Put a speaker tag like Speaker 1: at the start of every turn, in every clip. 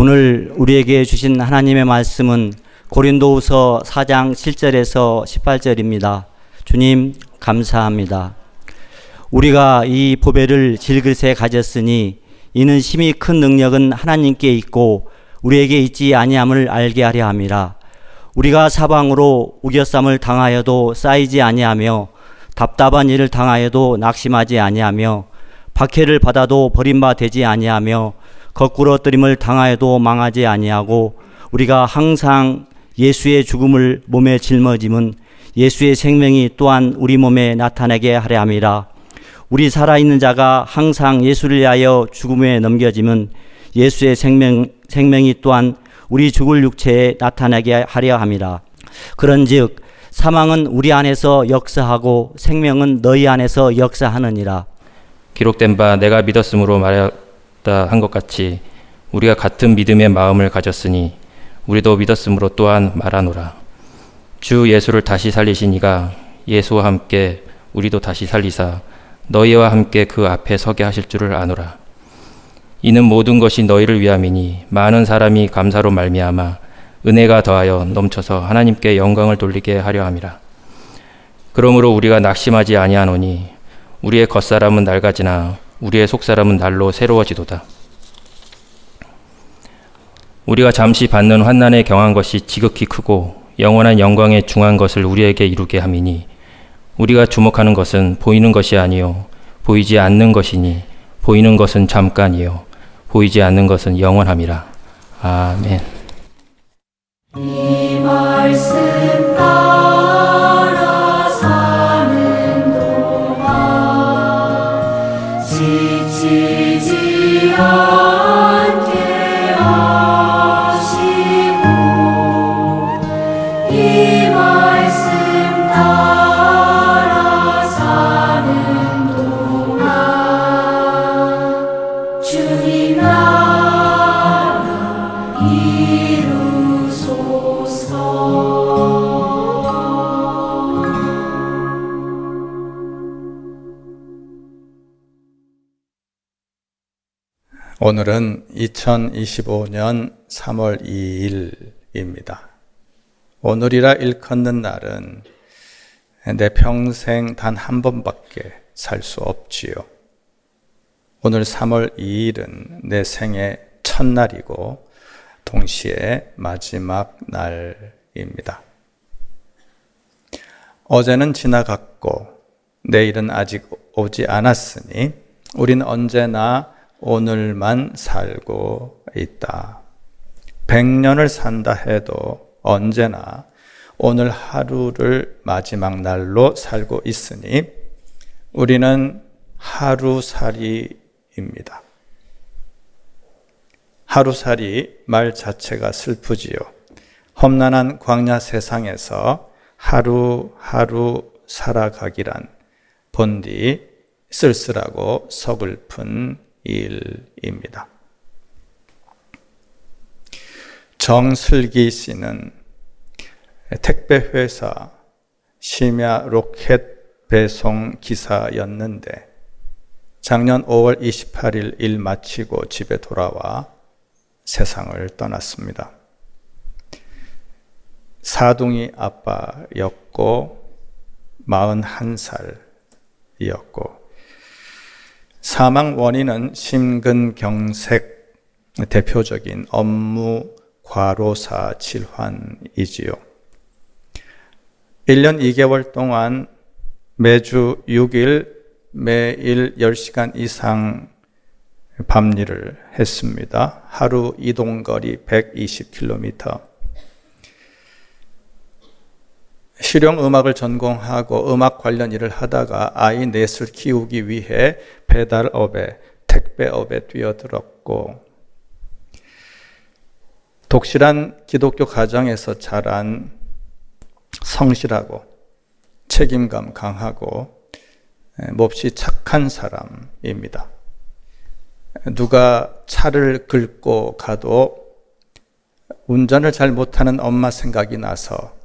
Speaker 1: 오늘 우리에게 주신 하나님의 말씀은 고린도후서 4장 7절에서 18절입니다. 주님 감사합니다. 우리가 이 보배를 질그릇에 가졌으니 이는 심히 큰 능력은 하나님께 있고 우리에게 있지 아니함을 알게 하려 함이라. 우리가 사방으로 우겨쌈을 당하여도 쌓이지 아니하며 답답한 일을 당하여도 낙심하지 아니하며 박해를 받아도 버림바 되지 아니하며 거꾸로 뜨림을 당하여도 망하지 아니하고 우리가 항상 예수의 죽음을 몸에 짊어짐은 예수의 생명이 또한 우리 몸에 나타나게 하려 함이라. 우리 살아있는 자가 항상 예수를 위하여 죽음에 넘겨짐은 예수의 생명이 또한 우리 죽을 육체에 나타나게 하려 함이라. 그런즉 사망은 우리 안에서 역사하고 생명은 너희 안에서 역사하느니라.
Speaker 2: 기록된 바 내가 믿었으므로 말하였다 한 것 같이 우리가 같은 믿음의 마음을 가졌으니 우리도 믿었으므로 또한 말하노라. 주 예수를 다시 살리신 이가 예수와 함께 우리도 다시 살리사 너희와 함께 그 앞에 서게 하실 줄을 아노라. 이는 모든 것이 너희를 위함이니 많은 사람이 감사로 말미암아 은혜가 더하여 넘쳐서 하나님께 영광을 돌리게 하려 함이라. 그러므로 우리가 낙심하지 아니하노니 우리의 겉사람은 낡아지나 우리의 속사람은 날로 새로워지도다. 우리가 잠시 받는 환난에 경한 것이 지극히 크고 영원한 영광에 중한 것을 우리에게 이루게 함이니 우리가 주목하는 것은 보이는 것이 아니요 보이지 않는 것이니 보이는 것은 잠깐이요 보이지 않는 것은 영원함이라. 아멘.
Speaker 3: 이 말씀 따라 사는 동안 지치지 않게 하시고 이 말씀 따라 사는 동안 주님 나라 이루소서.
Speaker 4: 오늘은 2025년 3월 2일입니다. 오늘이라 일컫는 날은 내 평생 단 한 번밖에 살 수 없지요. 오늘 3월 2일은 내 생애 첫날이고 동시에 마지막 날입니다. 어제는 지나갔고 내일은 아직 오지 않았으니 우린 언제나 오늘만 살고 있다. 100년을 산다 해도 언제나 오늘 하루를 마지막 날로 살고 있으니 우리는 하루살이입니다. 하루살이 말 자체가 슬프지요. 험난한 광야 세상에서 하루하루 살아가기란 본디 쓸쓸하고 서글픈 일입니다. 정슬기 씨는 택배회사 심야 로켓 배송 기사였는데 작년 5월 28일 일 마치고 집에 돌아와 세상을 떠났습니다. 사둥이 아빠였고 41살이었고 사망 원인은 심근경색, 대표적인 업무 과로사 질환이지요. 1년 2개월 동안 매주 6일 매일 10시간 이상 밤일을 했습니다. 하루 이동거리 120km. 실용음악을 전공하고 음악 관련 일을 하다가 아이 넷을 키우기 위해 배달업에, 택배업에 뛰어들었고 독실한 기독교 가정에서 자란 성실하고 책임감 강하고 몹시 착한 사람입니다. 누가 차를 긁고 가도 운전을 잘 못하는 엄마 생각이 나서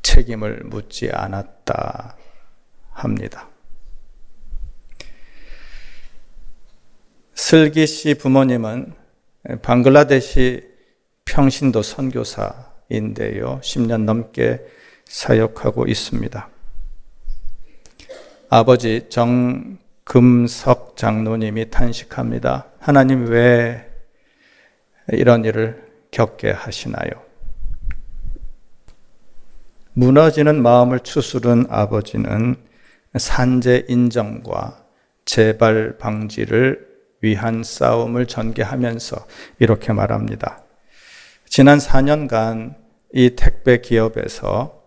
Speaker 4: 책임을 묻지 않았다 합니다. 슬기 씨 부모님은 방글라데시 평신도 선교사인데요. 10년 넘게 사역하고 있습니다. 아버지 정금석 장로님이 탄식합니다. 하나님 왜 이런 일을 겪게 하시나요? 무너지는 마음을 추스른 아버지는 산재 인정과 재발 방지를 위한 싸움을 전개하면서 이렇게 말합니다. 지난 4년간 이 택배 기업에서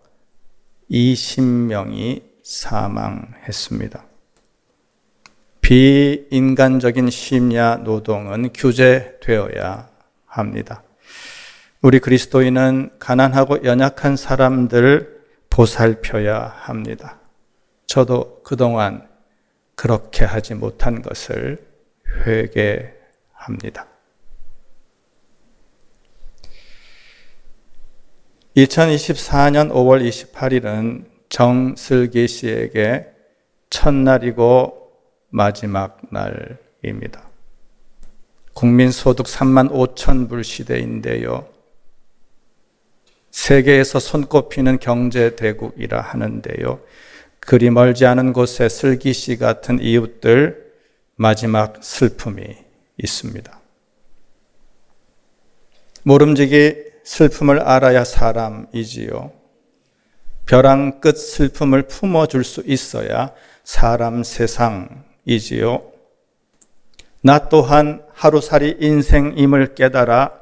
Speaker 4: 20명이 사망했습니다. 비인간적인 심야 노동은 규제되어야 합니다. 우리 그리스도인은 가난하고 연약한 사람들을 보살펴야 합니다. 저도 그동안 그렇게 하지 못한 것을 회개합니다. 2024년 5월 28일은 정슬기 씨에게 첫날이고 마지막 날입니다. 국민소득 3만 5천 불 시대인데요. 세계에서 손꼽히는 경제대국이라 하는데요. 그리 멀지 않은 곳에 슬기 씨 같은 이웃들 마지막 슬픔이 있습니다. 모름지기 슬픔을 알아야 사람이지요. 벼랑 끝 슬픔을 품어줄 수 있어야 사람 세상이지요. 나 또한 하루살이 인생임을 깨달아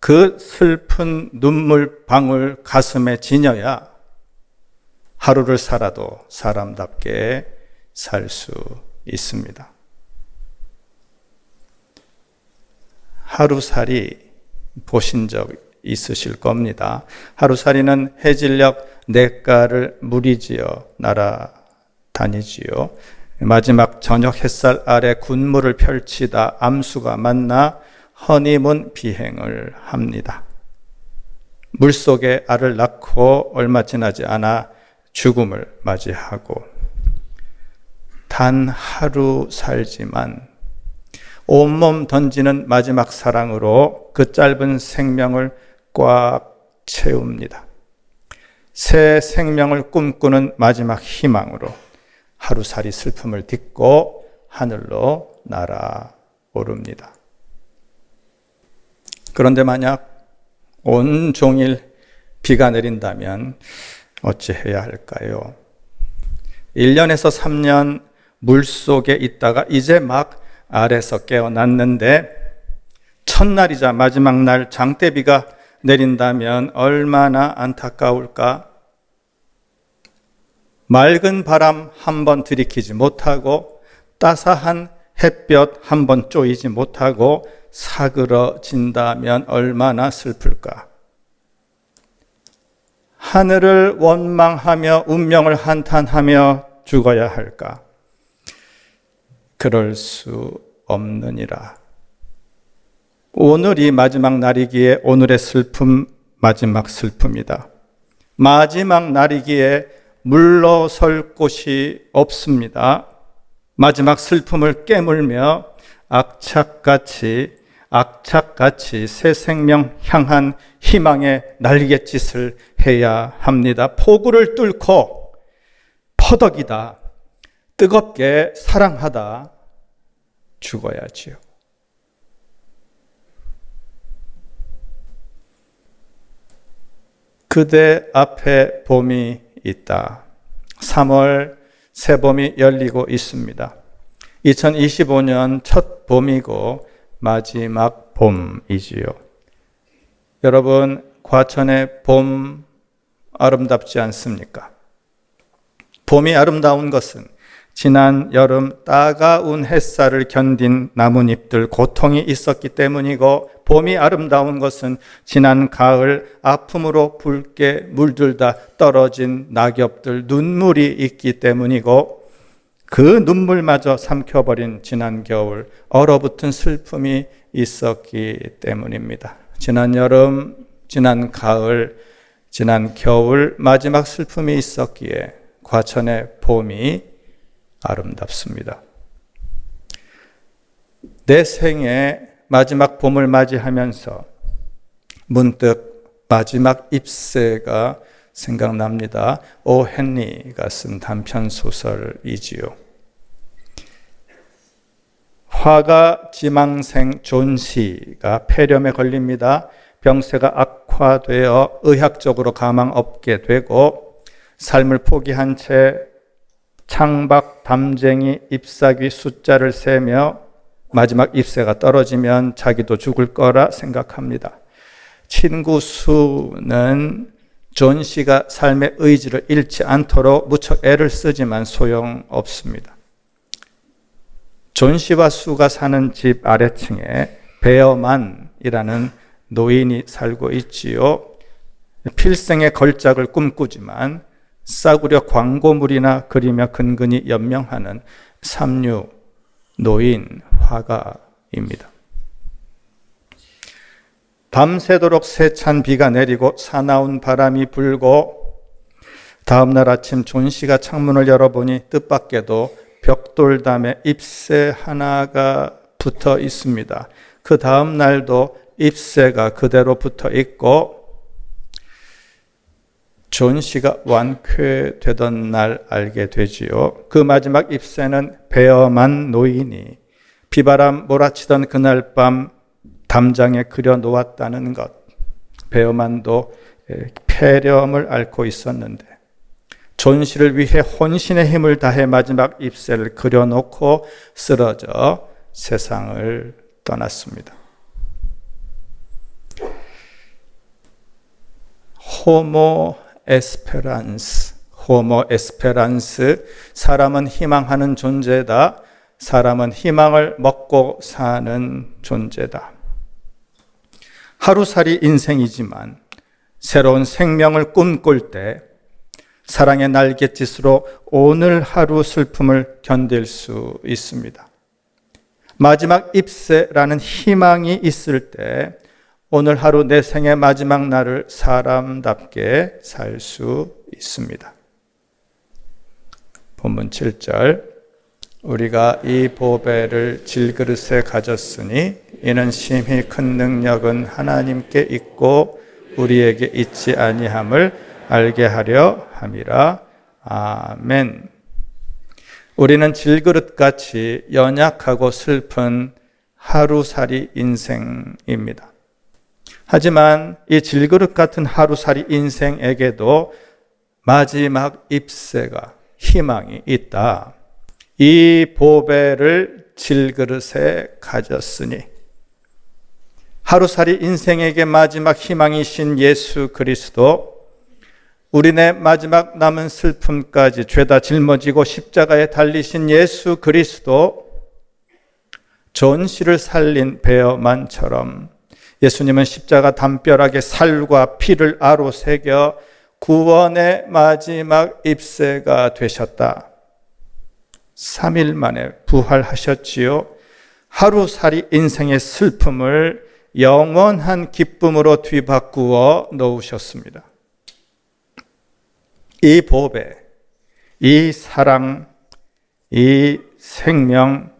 Speaker 4: 그 슬픈 눈물 방울 가슴에 지녀야 하루를 살아도 사람답게 살 수 있습니다. 하루살이 보신 적 있으실 겁니다. 하루살이는 해질녘 냇가를 무리지어 날아다니지요. 마지막 저녁 햇살 아래 군무를 펼치다 암수가 만나 허니문 비행을 합니다. 물속에 알을 낳고 얼마 지나지 않아 죽음을 맞이하고 단 하루 살지만 온몸 던지는 마지막 사랑으로 그 짧은 생명을 꽉 채웁니다. 새 생명을 꿈꾸는 마지막 희망으로 하루살이 슬픔을 딛고 하늘로 날아오릅니다. 그런데 만약 온종일 비가 내린다면 어찌해야 할까요? 1년에서 3년 물속에 있다가 이제 막 아래서 깨어났는데 첫날이자 마지막 날 장대비가 내린다면 얼마나 안타까울까? 맑은 바람 한 번 들이키지 못하고 따사한 햇볕 한 번 쪼이지 못하고 사그러진다면 얼마나 슬플까? 하늘을 원망하며 운명을 한탄하며 죽어야 할까? 그럴 수 없느니라. 오늘이 마지막 날이기에 오늘의 슬픔 마지막 슬픔이다. 마지막 날이기에 물러설 곳이 없습니다. 마지막 슬픔을 깨물며 악착같이 새 생명 향한 희망의 날갯짓을 해야 합니다. 포구를 뚫고 퍼덕이다, 뜨겁게 사랑하다 죽어야지요. 그대 앞에 봄이 있다. 3월 새 봄이 열리고 있습니다. 2025년 첫 봄이고 마지막 봄이지요. 여러분, 과천의 봄 아름답지 않습니까? 봄이 아름다운 것은 지난 여름 따가운 햇살을 견딘 나뭇잎들 고통이 있었기 때문이고, 봄이 아름다운 것은 지난 가을 아픔으로 붉게 물들다 떨어진 낙엽들 눈물이 있기 때문이고, 그 눈물마저 삼켜버린 지난 겨울 얼어붙은 슬픔이 있었기 때문입니다. 지난 여름, 지난 가을, 지난 겨울 마지막 슬픔이 있었기에 과천의 봄이 아름답습니다. 내 생에 마지막 봄을 맞이하면서 문득 마지막 잎새가 생각납니다. 오 헨리가 쓴 단편 소설이지요. 화가 지망생 존 씨가 폐렴에 걸립니다. 병세가 악화되어 의학적으로 가망 없게 되고 삶을 포기한 채 창밖 담쟁이 잎사귀 숫자를 세며 마지막 잎새가 떨어지면 자기도 죽을 거라 생각합니다. 친구 수는 존 씨가 삶의 의지를 잃지 않도록 무척 애를 쓰지만 소용없습니다. 존 씨와 수가 사는 집 아래층에 베어만이라는 노인이 살고 있지요. 필생의 걸작을 꿈꾸지만 싸구려 광고물이나 그리며 근근히 연명하는 삼류 노인 화가입니다. 밤새도록 세찬 비가 내리고 사나운 바람이 불고 다음날 아침 존 씨가 창문을 열어보니 뜻밖에도 벽돌담에 잎새 하나가 붙어 있습니다. 그 다음 날도 잎새가 그대로 붙어 있고 존 씨가 완쾌되던 날 알게 되지요. 그 마지막 잎새는 베어만 노인이 비바람 몰아치던 그날 밤 담장에 그려 놓았다는 것. 베어만도 폐렴을 앓고 있었는데 존 씨를 위해 혼신의 힘을 다해 마지막 잎새를 그려놓고 쓰러져 세상을 떠났습니다. 호모 에스페란스, 사람은 희망하는 존재다. 사람은 희망을 먹고 사는 존재다. 하루살이 인생이지만 새로운 생명을 꿈꿀 때 사랑의 날갯짓으로 오늘 하루 슬픔을 견딜 수 있습니다. 마지막 잎새라는 희망이 있을 때 오늘 하루 내 생의 마지막 날을 사람답게 살 수 있습니다. 본문 7절 우리가 이 보배를 질그릇에 가졌으니 이는 심히 큰 능력은 하나님께 있고 우리에게 있지 아니함을 알게 하려 함이라. 아멘. 우리는 질그릇같이 연약하고 슬픈 하루살이 인생입니다. 하지만 이 질그릇 같은 하루살이 인생에게도 마지막 잎새가 희망이 있다. 이 보배를 질그릇에 가졌으니 하루살이 인생에게 마지막 희망이신 예수 그리스도 우리네 마지막 남은 슬픔까지 죄다 짊어지고 십자가에 달리신 예수 그리스도 존 씨를 살린 베어만처럼 예수님은 십자가 담벼락에 살과 피를 아로 새겨 구원의 마지막 잎새가 되셨다. 3일 만에 부활하셨지요. 하루살이 인생의 슬픔을 영원한 기쁨으로 뒤바꾸어 놓으셨습니다. 이 보배, 이 사랑, 이 생명,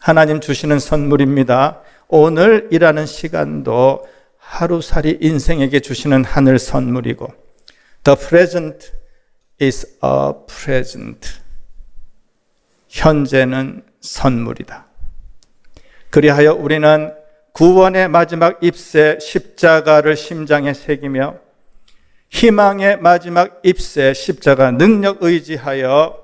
Speaker 4: 하나님 주시는 선물입니다. 오늘이라는 시간도 하루살이 인생에게 주시는 하늘 선물이고 The present is a present. 현재는 선물이다. 그리하여 우리는 구원의 마지막 잎새 십자가를 심장에 새기며 희망의 마지막 잎새 십자가 능력 의지하여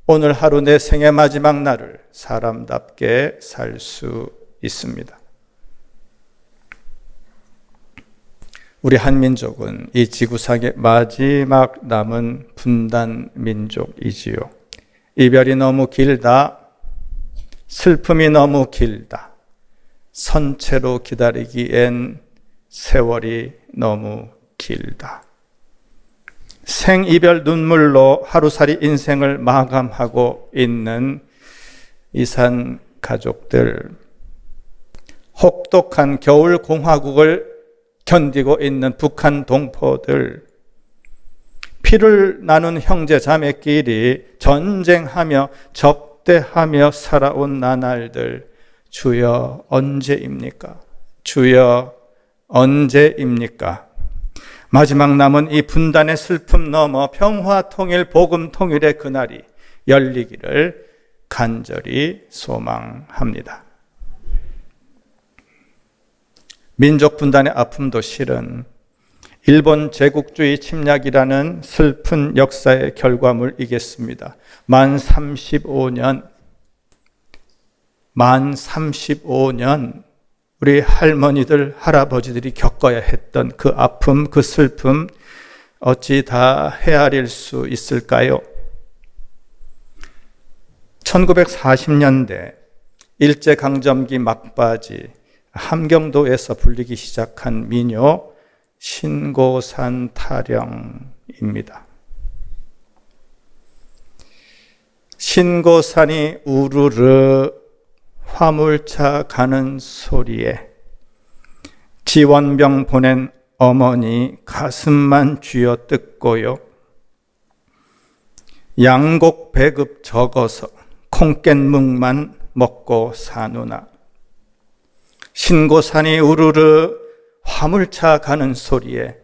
Speaker 4: 오늘 하루 내 생의 마지막 날을 사람답게 살 수 있습니다. 우리 한민족은 이 지구상의 마지막 남은 분단 민족이지요. 이별이 너무 길다. 슬픔이 너무 길다. 선체로 기다리기엔 세월이 너무 길다. 생이별 눈물로 하루살이 인생을 마감하고 있는 이산 가족들, 혹독한 겨울 공화국을 견디고 있는 북한 동포들, 피를 나눈 형제 자매끼리 전쟁하며 적대하며 살아온 나날들, 주여 언제입니까? 주여 언제입니까? 마지막 남은 이 분단의 슬픔 넘어 평화 통일, 복음 통일의 그날이 열리기를 간절히 소망합니다. 민족 분단의 아픔도 실은 일본 제국주의 침략이라는 슬픈 역사의 결과물이겠습니다. 만 35년 우리 할머니들, 할아버지들이 겪어야 했던 그 아픔, 그 슬픔 어찌 다 헤아릴 수 있을까요? 1940년대 일제강점기 막바지 함경도에서 불리기 시작한 민요 신고산 타령입니다. 신고산이 우르르 화물차 가는 소리에 지원병 보낸 어머니 가슴만 쥐어뜯고요. 양곡 배급 적어서 콩깻묵만 먹고 사누나. 신고산이 우르르 화물차 가는 소리에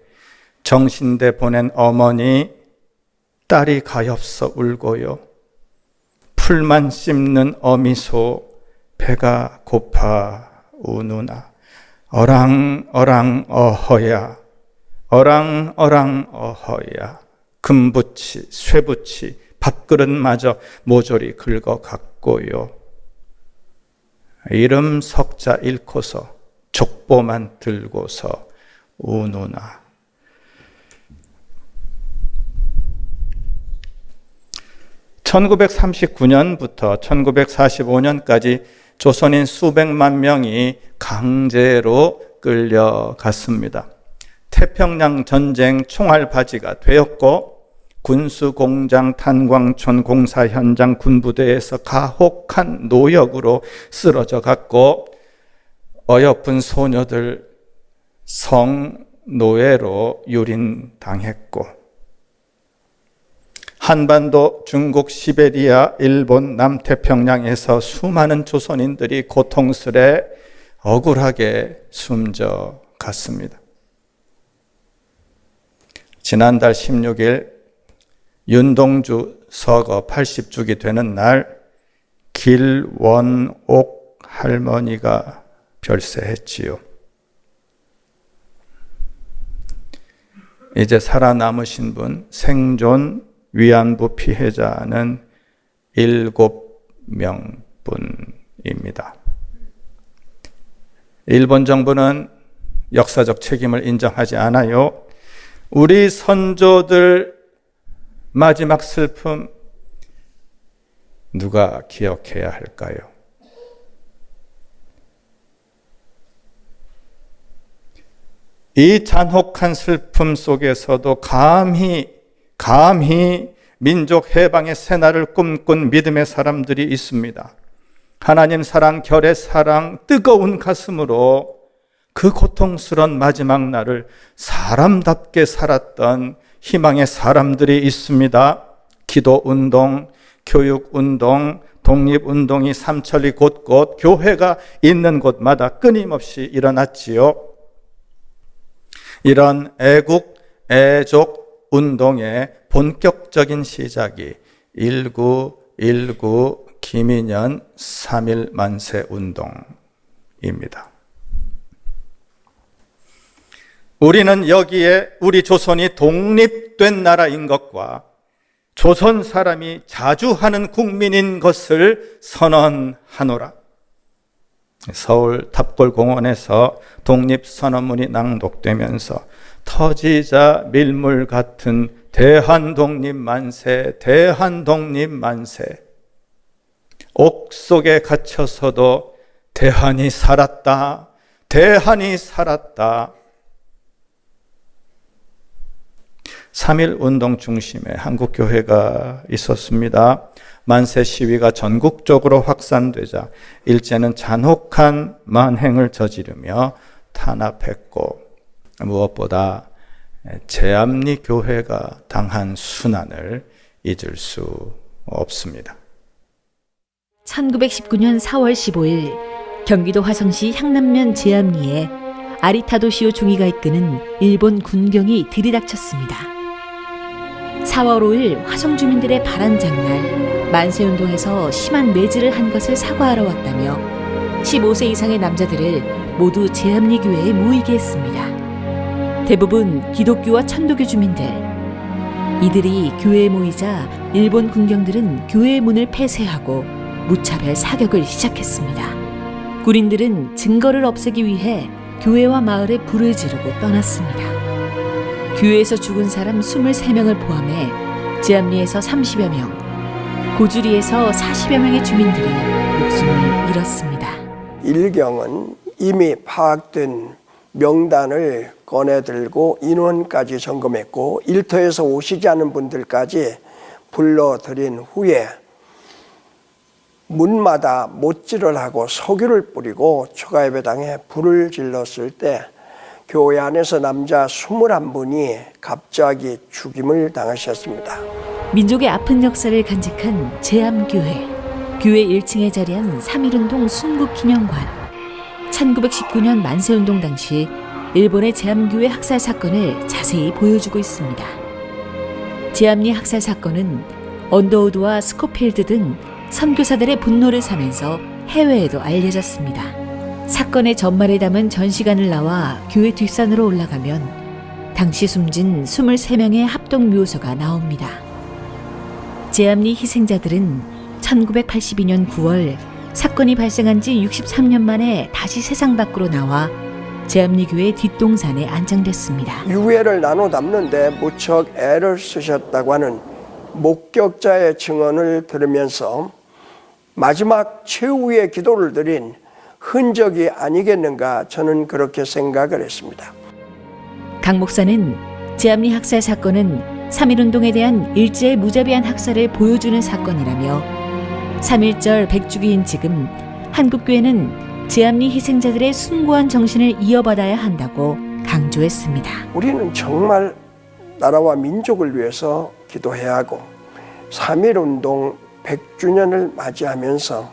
Speaker 4: 정신대 보낸 어머니 딸이 가엾어 울고요. 풀만 씹는 어미소 배가 고파 우누나. 어랑어랑 어허야, 어랑어랑 어허야. 금붙이 쇠붙이 밥그릇마저 모조리 긁어갔고요. 이름 석자 잃고서 족보만 들고서 우누나. (1939년부터) (1945년까지) 조선인 수백만 명이 강제로 끌려갔습니다. 태평양 전쟁 총알바지가 되었고 군수공장, 탄광촌, 공사 현장, 군부대에서 가혹한 노역으로 쓰러져 갔고 어여쁜 소녀들 성노예로 유린당했고 한반도, 중국, 시베리아, 일본, 남태평양에서 수많은 조선인들이 고통스레 억울하게 숨져 갔습니다. 지난달 16일 윤동주 서거 80주기 되는 날 길원옥 할머니가 별세했지요. 이제 살아남으신 분, 생존 위안부 피해자는 7명뿐입니다. 일본 정부는 역사적 책임을 인정하지 않아요. 우리 선조들 마지막 슬픔 누가 기억해야 할까요? 이 잔혹한 슬픔 속에서도 감히 민족 해방의 새날을 꿈꾼 믿음의 사람들이 있습니다. 하나님 사랑, 결의 사랑, 뜨거운 가슴으로 그 고통스러운 마지막 날을 사람답게 살았던 희망의 사람들이 있습니다. 기도운동, 교육운동, 독립운동이 삼천리 곳곳 교회가 있는 곳마다 끊임없이 일어났지요. 이런 애국, 애족 운동의 본격적인 시작이 1919 김인현 3.1 만세 운동입니다. 우리는 여기에 우리 조선이 독립된 나라인 것과 조선 사람이 자주 하는 국민인 것을 선언하노라. 서울 탑골공원에서 독립선언문이 낭독되면서 터지자 밀물 같은 대한독립만세, 대한독립만세. 옥 속에 갇혀서도 대한이 살았다, 대한이 살았다. 3.1 운동 중심에 한국교회가 있었습니다. 만세 시위가 전국적으로 확산되자 일제는 잔혹한 만행을 저지르며 탄압했고 무엇보다 제암리 교회가 당한 순환을 잊을 수 없습니다.
Speaker 5: 1919년 4월 15일 경기도 화성시 향남면 제암리에 아리타도시오 중위가 이끄는 일본 군경이 들이닥쳤습니다. 4월 5일 화성 주민들의 바란장날 만세운동에서 심한 매질을 한 것을 사과하러 왔다며 15세 이상의 남자들을 모두 제암리 교회에 모이게 했습니다. 대부분 기독교와 천도교 주민들. 이들이 교회에 모이자 일본 군경들은 교회의 문을 폐쇄하고 무차별 사격을 시작했습니다. 군인들은 증거를 없애기 위해 교회와 마을에 불을 지르고 떠났습니다. 교회에서 죽은 사람 23명을 포함해 제암리에서 30여 명, 고주리에서 40여 명의 주민들이 목숨을 잃었습니다.
Speaker 6: 일경은 이미 파악된 명단을 꺼내들고 인원까지 점검했고 일터에서 오시지 않은 분들까지 불러들인 후에 문마다 못질을 하고 석유를 뿌리고 초가예배당에 불을 질렀을 때 교회 안에서 남자 21분이 갑자기 죽임을 당하셨습니다.
Speaker 5: 민족의 아픈 역사를 간직한 제암교회. 교회 1층에 자리한 3.1운동 순국기념관. 1919년 만세운동 당시 일본의 제암교회 학살 사건을 자세히 보여주고 있습니다. 제암리 학살 사건은 언더우드와 스코필드 등 선교사들의 분노를 사면서 해외에도 알려졌습니다. 사건의 전말을 담은 전시관을 나와 교회 뒷산으로 올라가면 당시 숨진 23명의 합동묘소가 나옵니다. 제암리 희생자들은 1982년 9월 사건이 발생한 지 63년 만에 다시 세상 밖으로 나와 제암리 교회 뒷동산에 안장됐습니다.
Speaker 6: 유해를 나눠 담는데 무척 애를 쓰셨다고 하는 목격자의 증언을 들으면서 마지막 최후의 기도를 드린 흔적이 아니겠는가 저는 그렇게 생각을 했습니다.
Speaker 5: 강 목사는 제암리 학살 사건은 3.1운동에 대한 일제의 무자비한 학살을 보여주는 사건이라며 3.1절 100주기인 지금 한국교회는 제암리 희생자들의 숭고한 정신을 이어받아야 한다고 강조했습니다.
Speaker 6: 우리는 정말 나라와 민족을 위해서 기도해야 하고 3.1운동 100주년을 맞이하면서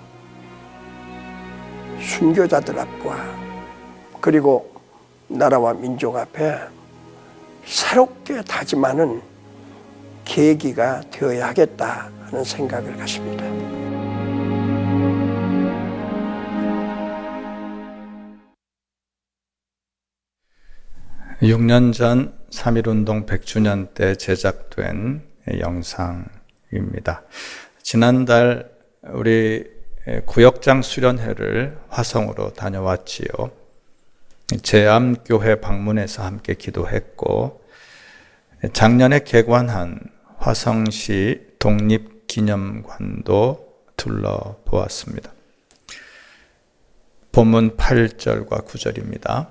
Speaker 6: 순교자들 앞과 그리고 나라와 민족 앞에 새롭게 다짐하는 계기가 되어야 하겠다 하는 생각을 갖습니다.
Speaker 4: (6년) 전 3.1운동 100주년 때 제작된 영상입니다. 지난달 우리 구역장 수련회를 화성으로 다녀왔지요. 제암교회 방문해서 함께 기도했고 작년에 개관한 화성시 독립기념관도 둘러보았습니다. 본문 8절과 9절입니다.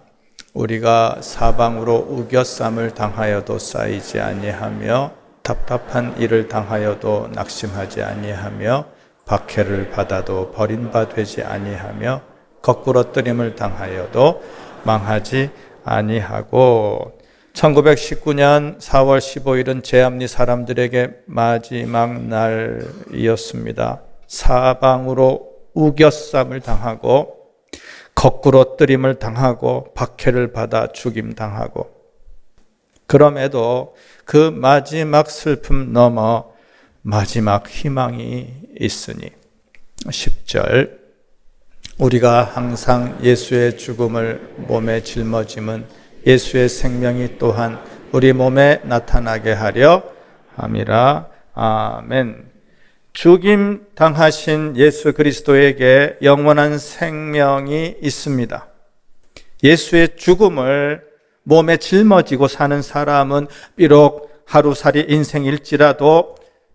Speaker 4: 우리가 사방으로 우겨쌈을 당하여도 쌓이지 아니하며 답답한 일을 당하여도 낙심하지 아니하며 박해를 받아도 버림바 되지 아니하며 거꾸러뜨림을 당하여도 망하지 아니하고 1919년 4월 15일은 제암리 사람들에게 마지막 날이었습니다. 사방으로 우겨쌈을 당하고 거꾸러뜨림을 당하고 박해를 받아 죽임당하고 그럼에도 그 마지막 슬픔 넘어 마지막 희망이 있으니 10절 우리가 항상 예수의 죽음을 몸에 짊어짐은 예수의 생명이 또한 우리 몸에 나타나게 하려 함이라. 아멘. 죽임 당하신 예수 그리스도에게 영원한 생명이 있습니다. 예수의 죽음을 몸에 짊어지고 사는 사람은 비록 하루살이 인생일지라도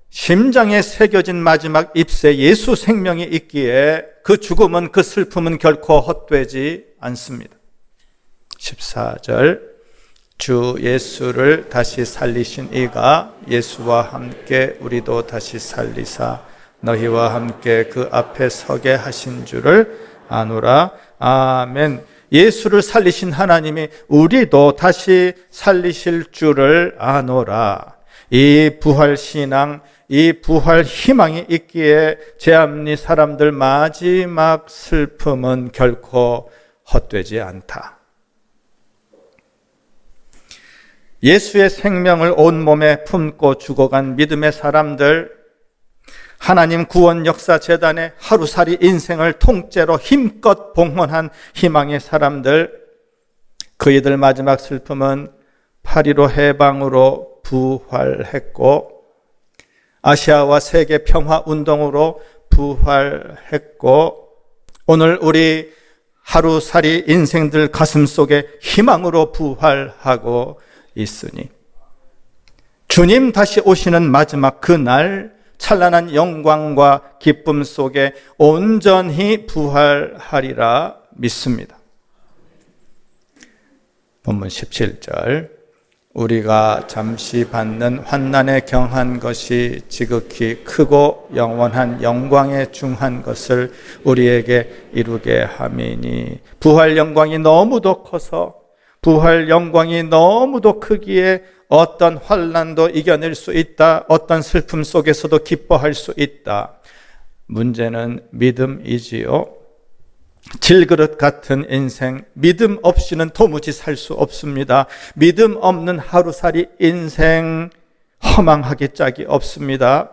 Speaker 4: 심장에 새겨진 마지막 잎새 예수 생명이 있기에 그 죽음은 그 슬픔은 결코 헛되지 않습니다. 14절 주 예수를 다시 살리신 이가 예수와 함께 우리도 다시 살리사 너희와 함께 그 앞에 서게 하신 줄을 아노라. 아멘. 예수를 살리신 하나님이 우리도 다시 살리실 줄을 아노라. 이 부활신앙, 이 부활 희망이 있기에 제암리 사람들 마지막 슬픔은 결코 헛되지 않다. 예수의 생명을 온몸에 품고 죽어간 믿음의 사람들, 하나님 구원 역사 재단의 하루살이 인생을 통째로 힘껏 봉헌한 희망의 사람들, 그이들 마지막 슬픔은 8.15 해방으로 부활했고 아시아와 세계 평화 운동으로 부활했고 오늘 우리 하루살이 인생들 가슴 속에 희망으로 부활하고 있으니 주님 다시 오시는 마지막 그날 찬란한 영광과 기쁨 속에 온전히 부활하리라 믿습니다. 본문 17절, 우리가 잠시 받는 환난에 경한 것이 지극히 크고 영원한 영광에 중한 것을 우리에게 이루게 함이니, 부활 영광이 너무도 커서, 부활 영광이 너무도 크기에 어떤 환난도 이겨낼 수 있다, 어떤 슬픔 속에서도 기뻐할 수 있다. 문제는 믿음이지요. 질그릇 같은 인생, 믿음 없이는 도무지 살 수 없습니다. 믿음 없는 하루살이 인생 허망하기 짝이 없습니다.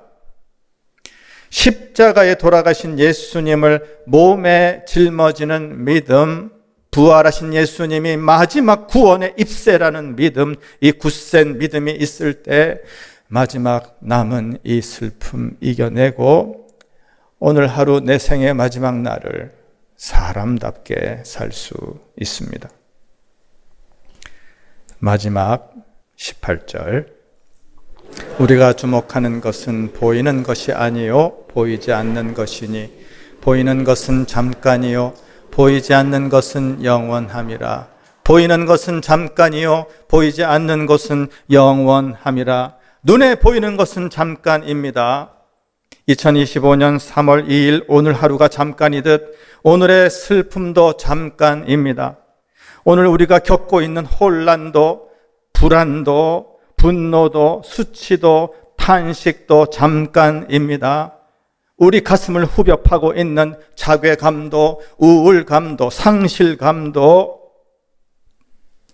Speaker 4: 십자가에 돌아가신 예수님을 몸에 짊어지는 믿음, 부활하신 예수님이 마지막 구원의 입새라는 믿음, 이 굳센 믿음이 있을 때 마지막 남은 이 슬픔 이겨내고 오늘 하루 내 생의 마지막 날을 사람답게 살 수 있습니다. 마지막 18절, 우리가 주목하는 것은 보이는 것이 아니요 보이지 않는 것이니 보이는 것은 잠깐이요 보이지 않는 것은 영원함이라. 보이는 것은 잠깐이요 보이지 않는 것은 영원함이라. 눈에 보이는 것은 잠깐입니다. 2025년 3월 2일 오늘 하루가 잠깐이듯 오늘의 슬픔도 잠깐입니다. 오늘 우리가 겪고 있는 혼란도, 불안도, 분노도, 수치도, 탄식도 잠깐입니다. 우리 가슴을 후벼 파고 있는 자괴감도, 우울감도, 상실감도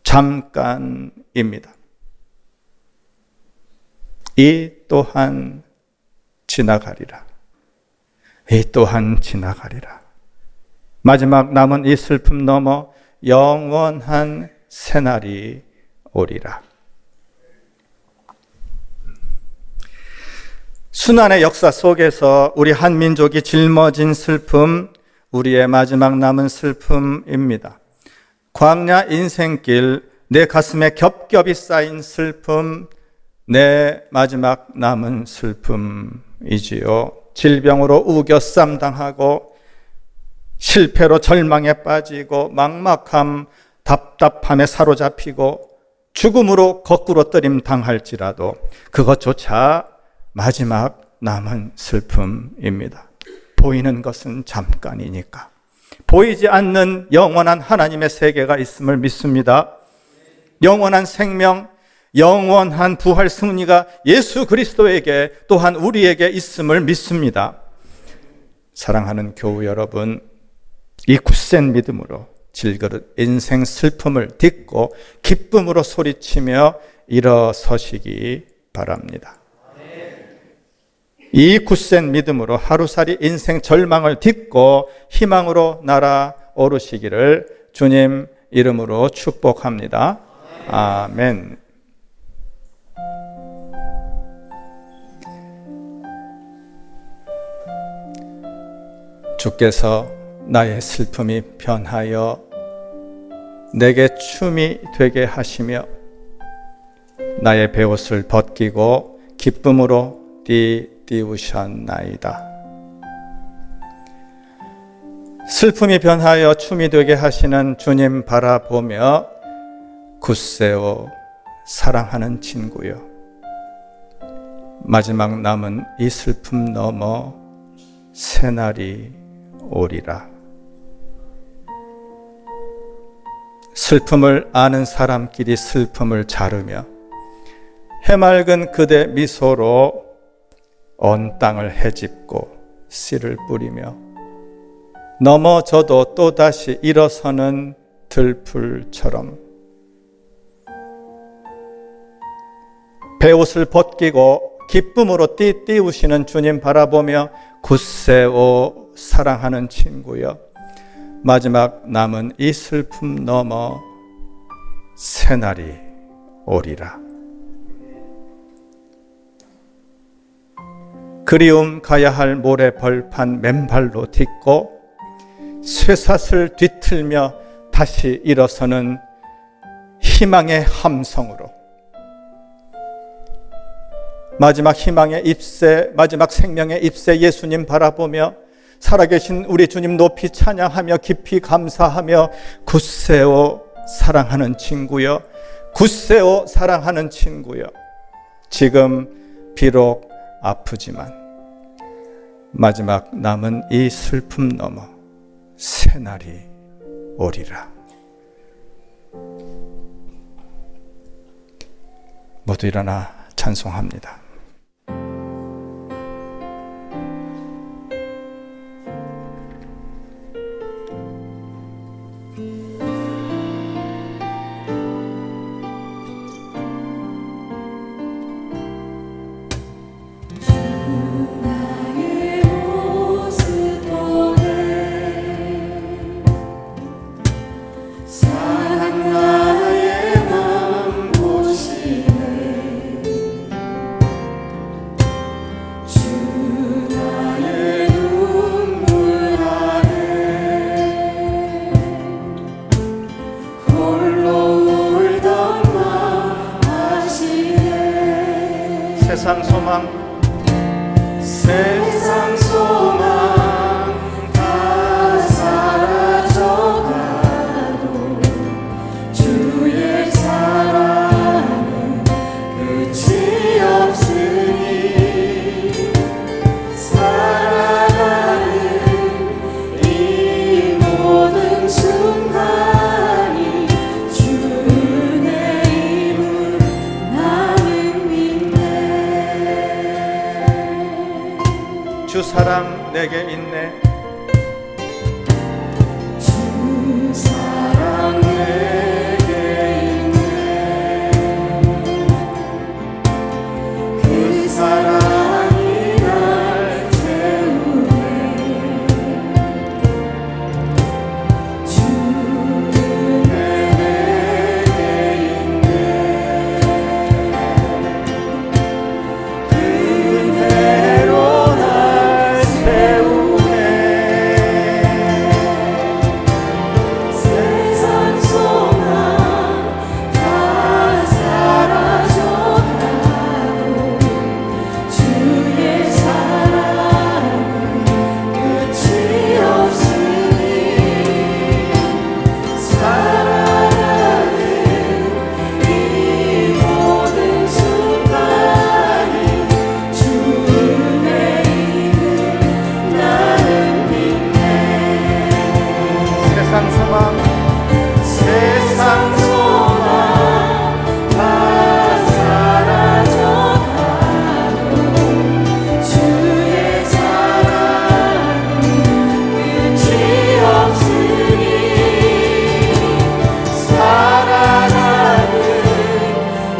Speaker 4: 잠깐입니다. 이 또한 지나가리라. 이 또한 지나가리라. 마지막 남은 이 슬픔 넘어 영원한 새날이 오리라. 순환의 역사 속에서 우리 한민족이 짊어진 슬픔, 우리의 마지막 남은 슬픔입니다. 광야 인생길, 내 가슴에 겹겹이 쌓인 슬픔, 내 마지막 남은 슬픔이지요. 질병으로 우겨쌈 당하고 실패로 절망에 빠지고 막막함, 답답함에 사로잡히고 죽음으로 거꾸로 뜨림 당할지라도 그것조차 마지막 남은 슬픔입니다. 보이는 것은 잠깐이니까. 보이지 않는 영원한 하나님의 세계가 있음을 믿습니다. 영원한 생명, 영원한 부활 승리가 예수 그리스도에게 또한 우리에게 있음을 믿습니다. 사랑하는 교우 여러분, 이 굳센 믿음으로 질그릇 인생 슬픔을 딛고 기쁨으로 소리치며 일어서시기 바랍니다. 이 굳센 믿음으로 하루살이 인생 절망을 딛고 희망으로 날아오르시기를 주님 이름으로 축복합니다. 아멘. 주께서 나의 슬픔이 변하여 내게 춤이 되게 하시며 나의 베옷을 벗기고 기쁨으로 띄우셨나이다. 슬픔이 변하여 춤이 되게 하시는 주님 바라보며 굳세어 사랑하는 친구여, 마지막 남은 이 슬픔 넘어 새날이 오리라. 슬픔을 아는 사람끼리 슬픔을 자르며 해맑은 그대 미소로 온 땅을 헤집고 씨를 뿌리며 넘어져도 또다시 일어서는 들풀처럼 베옷을 벗기고 기쁨으로 띠띠우시는 주님 바라보며 굳세오 사랑하는 친구여, 마지막 남은 이 슬픔 넘어 새날이 오리라. 그리움 가야 할 모래 벌판 맨발로 딛고 쇠사슬 뒤틀며 다시 일어서는 희망의 함성으로 마지막 희망의 잎새, 마지막 생명의 잎새 예수님 바라보며 살아계신 우리 주님 높이 찬양하며 깊이 감사하며 굳세오 사랑하는 친구여, 굳세오 사랑하는 친구여, 지금 비록 아프지만 마지막 남은 이 슬픔 넘어 새날이 오리라. 모두 일어나 찬송합니다. 세상 소망, 세상 소망 다 사라져가도 주의 사랑은 끝이 없으니 살아가는 이 모든 순간이 주의 힘을 나는 믿네. 주 사랑 내게 있네. 주 사랑 내게 있네. 그 사랑이 날 채우네. 주 내게 있네. 그대로 날 채우네. 세상 소망 다 사라져가도 주의 사랑은 끝이 없으니 살아가는 이 모든 순간이 주의 힘을 나는 믿네. 세상 소망, 세상 소망 다 사라져가도 주의 사랑은 끝이 없으니 살아가는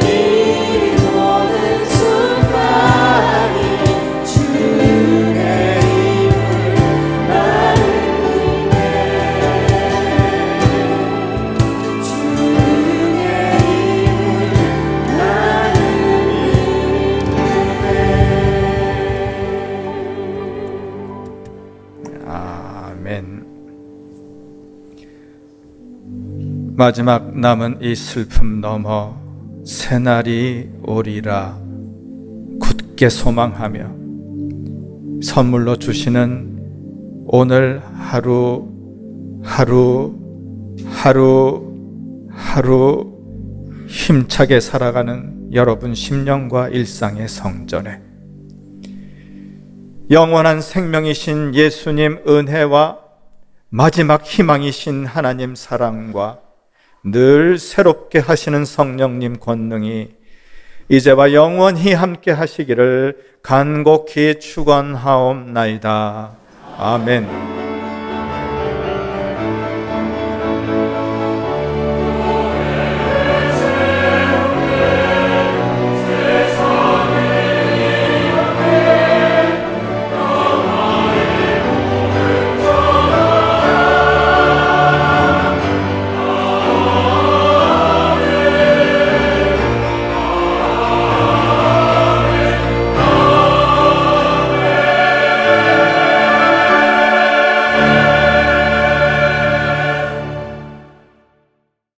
Speaker 4: 이 모든 순간이 주의 힘을 나는 믿네. 주의 힘을 나는 믿네. 아멘. 마지막 남은 이 슬픔 넘어 새날이 오리라 굳게 소망하며 선물로 주시는 오늘 하루 힘차게 살아가는 여러분 심령과 일상의 성전에 영원한 생명이신 예수님 은혜와 마지막 희망이신 하나님 사랑과 늘 새롭게 하시는 성령님 권능이 이제와 영원히 함께 하시기를 간곡히 축원하옵나이다. 아멘.